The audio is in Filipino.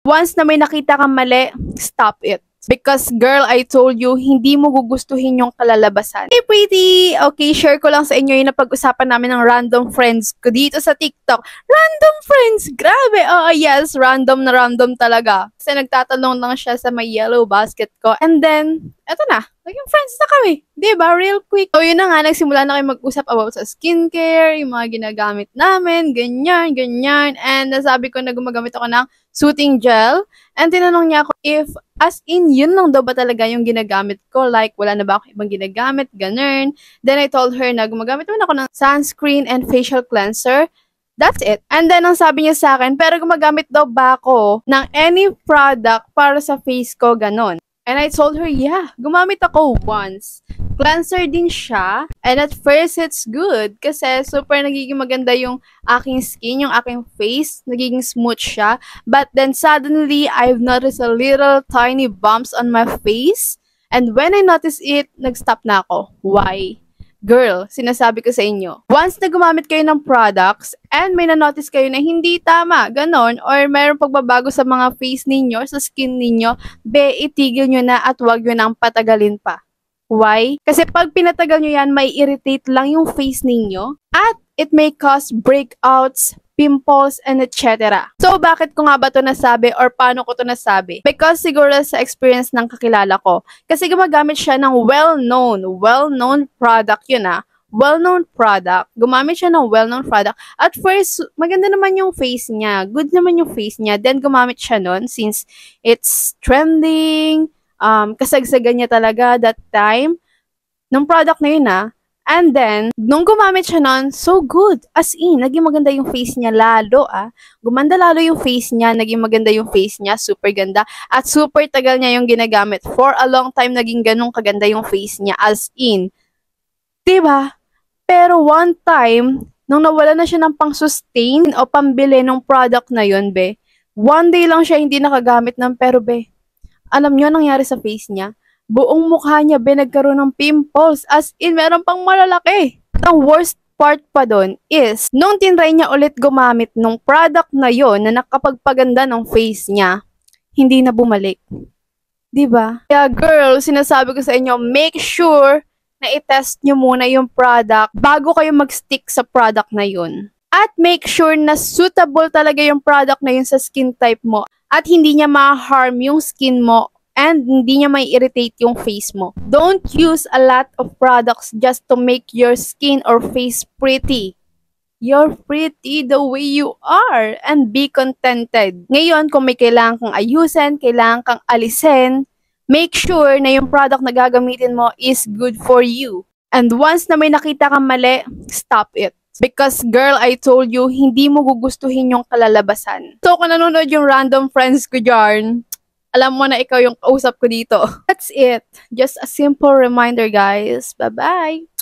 Once na may nakita kang mali, stop it. Because girl, I told you, hindi mo gugustuhin yung kalalabasan. Hey pretty! Okay, share ko lang sa inyo yung napag-usapan namin ng random friends ko dito sa TikTok. Random friends! Grabe! Oo, yes, random na random talaga. Kasi nagtatanong lang siya sa may yellow basket ko. And then, eto na. Naging friends na kami. Diba? Real quick. So, yun na nga, nagsimula na kayo mag-usap about sa skincare, yung mga ginagamit namin, ganyan, ganyan. And nasabi ko na gumagamit ako ng soothing gel. And tinanong niya ako if, as in, yun lang daw ba talaga yung ginagamit ko? Like, wala na ba ako ibang ginagamit? Ganun. Then I told her na gumagamit naman ako ng sunscreen and facial cleanser. That's it. And then, ang sabi niya sa akin, pero gumagamit daw ba ako ng any product para sa face ko? Ganon. And I told her, yeah, gumamit ako once. Cleanser din siya. And at first, it's good. Kasi super nagiging maganda yung aking skin, yung aking face. Nagiging smooth siya. But then suddenly, I've noticed a little tiny bumps on my face. And when I noticed it, nag-stop na ako. Why? Girl, sinasabi ko sa inyo, once na gumamit kayo ng products and may na-notice kayo na hindi tama, ganon, or mayroong pagbabago sa mga face ninyo, sa skin ninyo, itigil nyo na at huwag nyo nang patagalin pa. Why? Kasi pag pinatagal nyo yan, may irritate lang yung face ninyo at it may cause breakouts, pimples, and etc. So, bakit ko nga ba ito nasabi or paano ko ito nasabi? Because siguro sa experience ng kakilala ko. Kasi gumagamit siya ng well-known product yun well-known product. Gumamit siya ng well-known product. At first, maganda naman yung face niya. Good naman yung face niya. Then, gumamit siya nun since it's trending. Kasagsagan niya talaga that time. Nung product na yun And then, nung gumamit siya nun, so good. As in, naging maganda yung face niya lalo Gumanda lalo yung face niya, naging maganda yung face niya, super ganda. At super tagal niya yung ginagamit. For a long time, naging ganun kaganda yung face niya. As in. Diba? Pero one time, nung nawala na siya ng pang-sustain o pambili ng product na yun, one day lang siya hindi nakagamit ng pero, alam niyo nangyari sa face niya? Buong mukha niya, nagkaroon ng pimples. As in, meron pang malalaki. At ang worst part pa doon is, nung tinry niya ulit gumamit ng product na yon na nakapagpaganda ng face niya, hindi na bumalik. Diba? Kaya girl, sinasabi ko sa inyo, make sure na i-test nyo muna yung product bago kayo mag-stick sa product na yun. At make sure na suitable talaga yung product na yun sa skin type mo. At hindi niya ma-harm yung skin mo and hindi niya may irritate yung face mo. Don't use a lot of products just to make your skin or face pretty. You're pretty the way you are and be contented. Ngayon, kung may kailangan kang ayusin, kailangan kang alisin, make sure na yung product na gagamitin mo is good for you. And once na may nakita kang mali, stop it. Because girl, I told you, hindi mo gugustuhin yung kalalabasan. So kung nanonood yung random friends ko dyan, alam mo na ikaw yung kausap ko dito. That's it. Just a simple reminder, guys. Bye-bye!